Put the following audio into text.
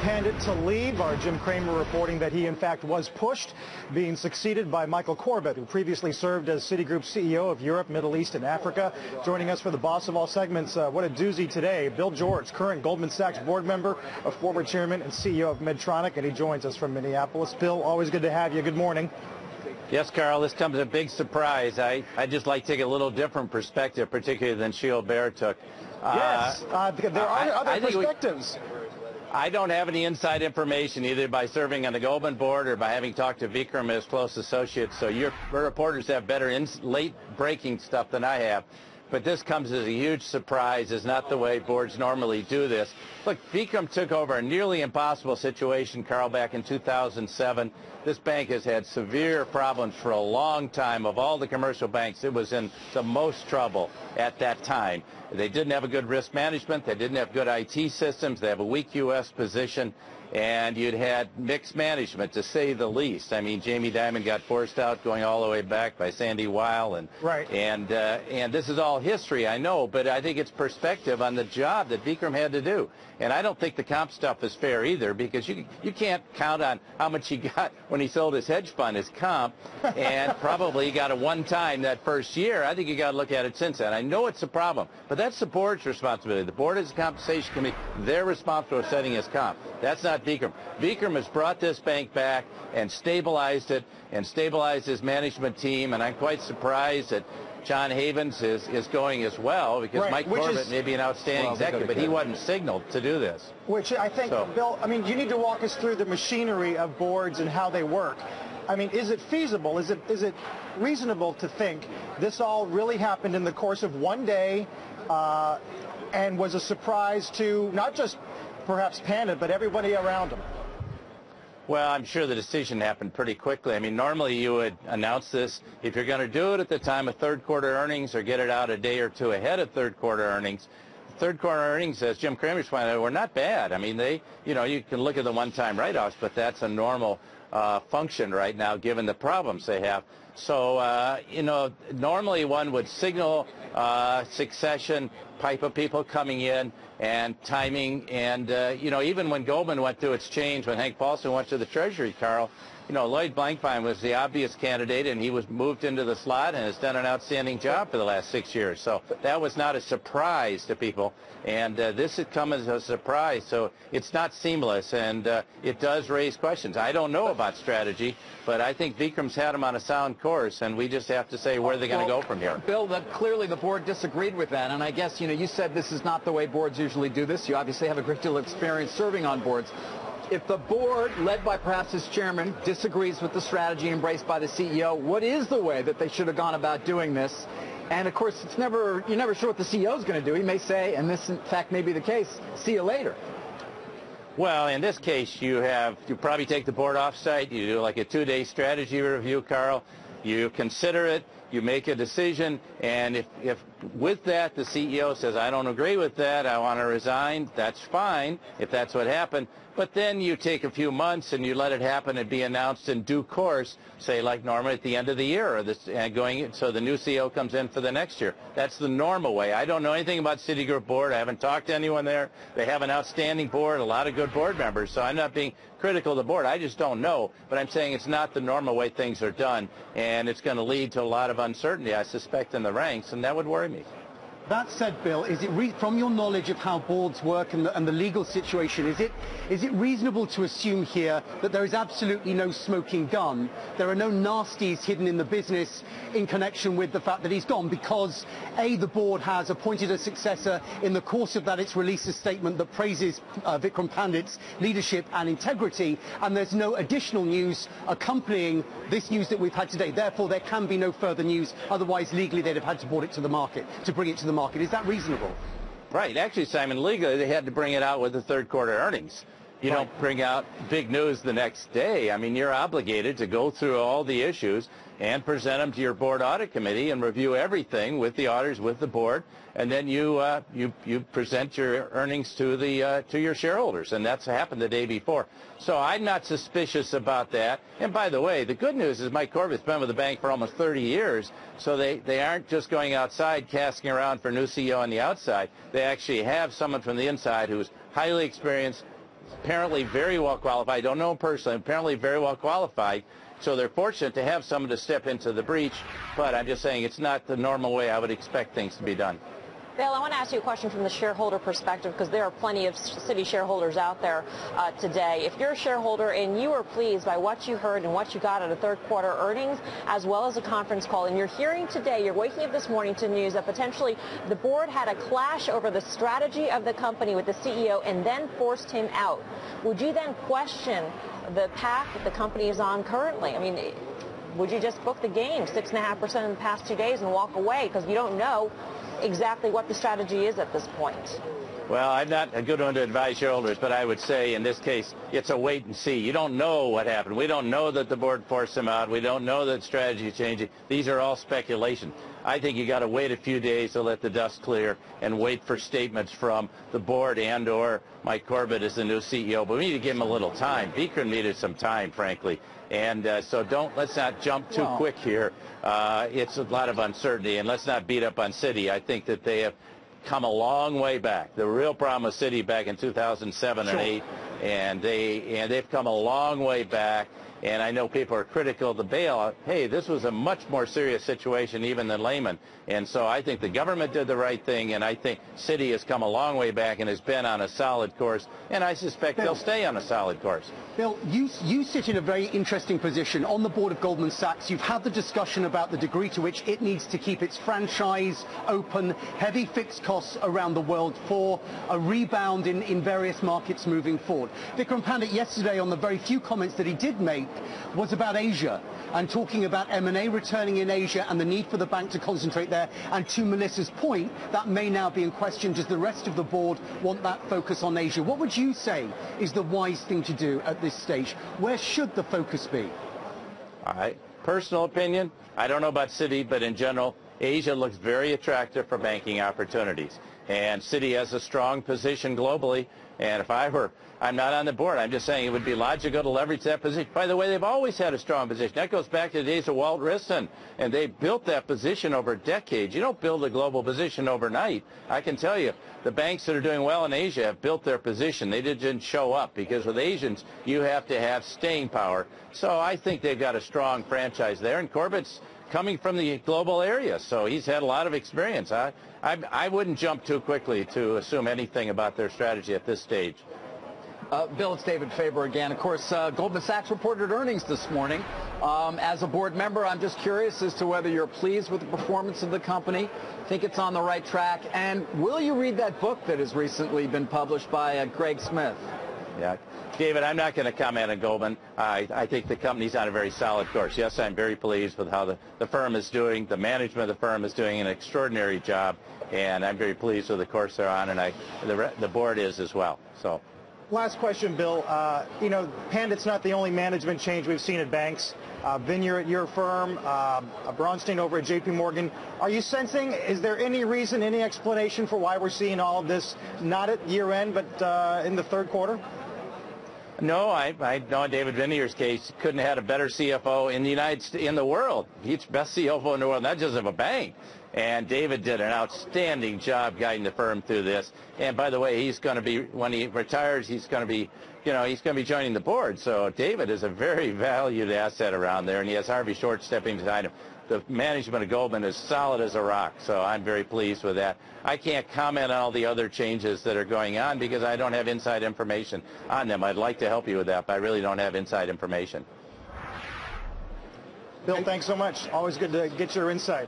Pandit to leave. Our Jim Cramer reporting that he, in fact, was pushed, being succeeded by Michael Corbett, who previously served as Citigroup CEO of Europe, Middle East, and Africa. Joining us for the boss of all segments, what a doozy today. Bill George, current Goldman Sachs board member, a former chairman and CEO of Medtronic, and he joins us from Minneapolis. Bill, always good to have you. Good morning. Yes, Carl, this comes as a big surprise. I just like to take a little different perspective, particularly than Gilbert took. Yes, there are other perspectives. I don't have any inside information, either by serving on the Goldman board or by having talked to Vikram and his close associates. So your reporters have better late-breaking stuff than I have. But this comes as a huge surprise. It's not the way boards normally do this. Look, Vikram took over a nearly impossible situation, Carl, back in 2007. This bank has had severe problems for a long time. Of all the commercial banks, it was in the most trouble at that time. They didn't have a good risk management. They didn't have good IT systems. They have a weak U.S. position. And you'd had mixed management, to say the least. I mean, Jamie Dimon got forced out going all the way back by Sandy Weil. And this is all history, I know, but I think it's perspective on the job that Vikram had to do. And I don't think the comp stuff is fair either, because you can't count on how much he got when he sold his hedge fund as comp, and probably he got a one-time that first year. I think you got to look at it since then. I know it's a problem, but that's the board's responsibility. The board is a compensation committee. They're responsible for setting his comp. That's not Vikram. Vikram has brought this bank back and stabilized it and stabilized his management team, and I'm quite surprised that John Havens is going as well, because Mike Corbett may be an outstanding executive, but he wasn't signaled to do this. Which I think, Bill, I mean, you need to walk us through the machinery of boards and how they work. I mean, is it feasible? Is it reasonable to think this all really happened in the course of one day and was a surprise to not just perhaps Pandit, but everybody around him? Well, I'm sure the decision happened pretty quickly. I mean, normally you would announce this if you're going to do it at the time of third quarter earnings, or get it out a day or two ahead of third quarter earnings. Third quarter earnings, as Jim Cramer's pointed out, were not bad. I mean, you can look at the one-time write-offs, but that's a normal function right now, given the problems they have. So, normally one would signal succession, pipe of people coming in, and timing, and even when Goldman went through its change, when Hank Paulson went to the Treasury, Carl, Lloyd Blankfein was the obvious candidate, and he was moved into the slot and has done an outstanding job for the last 6 years. So that was not a surprise to people, and this had come as a surprise. So it's not seamless, and it does raise questions. I don't know about strategy, but I think Vikram's had him on a sound course, and we just have to say where they're going to go from here. Bill, clearly the board disagreed with that, and I guess, you said this is not the way boards usually do this. You obviously have a great deal of experience serving on boards. If the board, led by perhaps its chairman, disagrees with the strategy embraced by the CEO, what is the way that they should have gone about doing this? And of course, you're never sure what the CEO is going to do. He may say, and this in fact may be the case, see you later. Well, in this case, you probably take the board off-site. You do like a 2-day strategy review, Carl. You consider it. You make a decision, and if with that the CEO says, I don't agree with that, I want to resign, that's fine if that's what happened. But then you take a few months and you let it happen and be announced in due course, say like normally at the end of the year, or so the new CEO comes in for the next year. That's the normal way. I don't know anything about Citigroup board. I haven't talked to anyone there. They have an outstanding board, a lot of good board members, so I'm not being critical of the board. I just don't know, but I'm saying it's not the normal way things are done, and it's going to lead to a lot of uncertainty, I suspect, in the ranks, and that would worry me. That said, Bill, is it from your knowledge of how boards work and the legal situation, is it reasonable to assume here that there is absolutely no smoking gun? There are no nasties hidden in the business in connection with the fact that he's gone, because A, the board has appointed a successor. In the course of that, it's released a statement that praises Vikram Pandit's leadership and integrity, and there's no additional news accompanying this news that we've had today. Therefore, there can be no further news. Otherwise, legally, they'd have had to bring it to the market. Is that reasonable? Right. Actually, Simon, legally, they had to bring it out with the third quarter earnings. You don't bring out big news the next day. I mean, you're obligated to go through all the issues and present them to your board audit committee and review everything with the auditors, with the board, and then you present your earnings to your shareholders, and that's happened the day before. So I'm not suspicious about that. And by the way, the good news is Mike Corbett's been with the bank for almost 30 years, so they aren't just going outside casting around for a new CEO on the outside. They actually have someone from the inside who's highly experienced, apparently very well qualified. I don't know him personally. Apparently very well qualified. So they're fortunate to have someone to step into the breach. But I'm just saying it's not the normal way I would expect things to be done. Bill, I want to ask you a question from the shareholder perspective, because there are plenty of Citi shareholders out there today. If you're a shareholder and you are pleased by what you heard and what you got out of third quarter earnings, as well as a conference call, and you're hearing today, you're waking up this morning to news that potentially the board had a clash over the strategy of the company with the CEO and then forced him out, would you then question the path that the company is on currently? I mean, would you just book the game 6.5% in the past 2 days and walk away because you don't know exactly what the strategy is at this point? Well, I'm not a good one to advise shareholders, but I would say in this case, it's a wait and see. You don't know what happened. We don't know that the board forced him out. We don't know that strategy is changing. These are all speculation. I think you got to wait a few days to let the dust clear and wait for statements from the board and or Mike Corbett as the new CEO. But we need to give him a little time. Vikram needed some time, frankly. And so let's not jump too quick here. It's a lot of uncertainty, and let's not beat up on Citi. I think that they have come a long way back. The real problem with Citi back in 2007 and 8, and they've come a long way back. And I know people are critical of the bailout. Hey, this was a much more serious situation even than Lehman. And so I think the government did the right thing, and I think Citi has come a long way back and has been on a solid course, and I suspect they'll stay on a solid course. Bill, you sit in a very interesting position on the board of Goldman Sachs. You've had the discussion about the degree to which it needs to keep its franchise open, heavy fixed costs around the world for a rebound in various markets moving forward. Vikram Pandit yesterday, on the very few comments that he did make, was about Asia and talking about M&A returning in Asia and the need for the bank to concentrate there. And to Melissa's point, that may now be in question. Does the rest of the board want that focus on Asia? What would you say is the wise thing to do at this stage? Where should the focus be? All right. Personal opinion, I don't know about Citi, but in general, Asia looks very attractive for banking opportunities. And Citi has a strong position globally. And if I'm not on the board, I'm just saying it would be logical to leverage that position. By the way, they've always had a strong position. That goes back to the days of Walt Wriston, and they built that position over decades. You don't build a global position overnight. I can tell you, the banks that are doing well in Asia have built their position. They didn't show up, because with Asians, you have to have staying power. So I think they've got a strong franchise there, and Corbett's coming from the global area, so he's had a lot of experience. I wouldn't jump too quickly to assume anything about their strategy at this stage. Bill, it's David Faber again. Of course, Goldman Sachs reported earnings this morning. As a board member, I'm just curious as to whether you're pleased with the performance of the company, think it's on the right track, and will you read that book that has recently been published by Greg Smith? Yeah. David, I'm not going to comment on Goldman. I think the company's on a very solid course. Yes, I'm very pleased with how the firm is doing. The management of the firm is doing an extraordinary job, and I'm very pleased with the course they're on, and the board is as well. So. Last question, Bill. Pandit's not the only management change we've seen at banks. Vineyard at your firm, Braunstein over at J.P. Morgan. Are you sensing, is there any reason, any explanation for why we're seeing all of this, not at year end, but in the third quarter? No, I know in David Vineyard's case, couldn't have had a better CFO in the world. He's the best CFO in the world, not just of a bank. And David did an outstanding job guiding the firm through this. And by the way, he's going to be, when he retires, he's going to be joining the board. So David is a very valued asset around there, and he has Harvey Short stepping behind him. The management of Goldman is solid as a rock, so I'm very pleased with that. I can't comment on all the other changes that are going on because I don't have inside information on them. I'd like to help you with that, but I really don't have inside information. Bill, thanks so much. Always good to get your insight.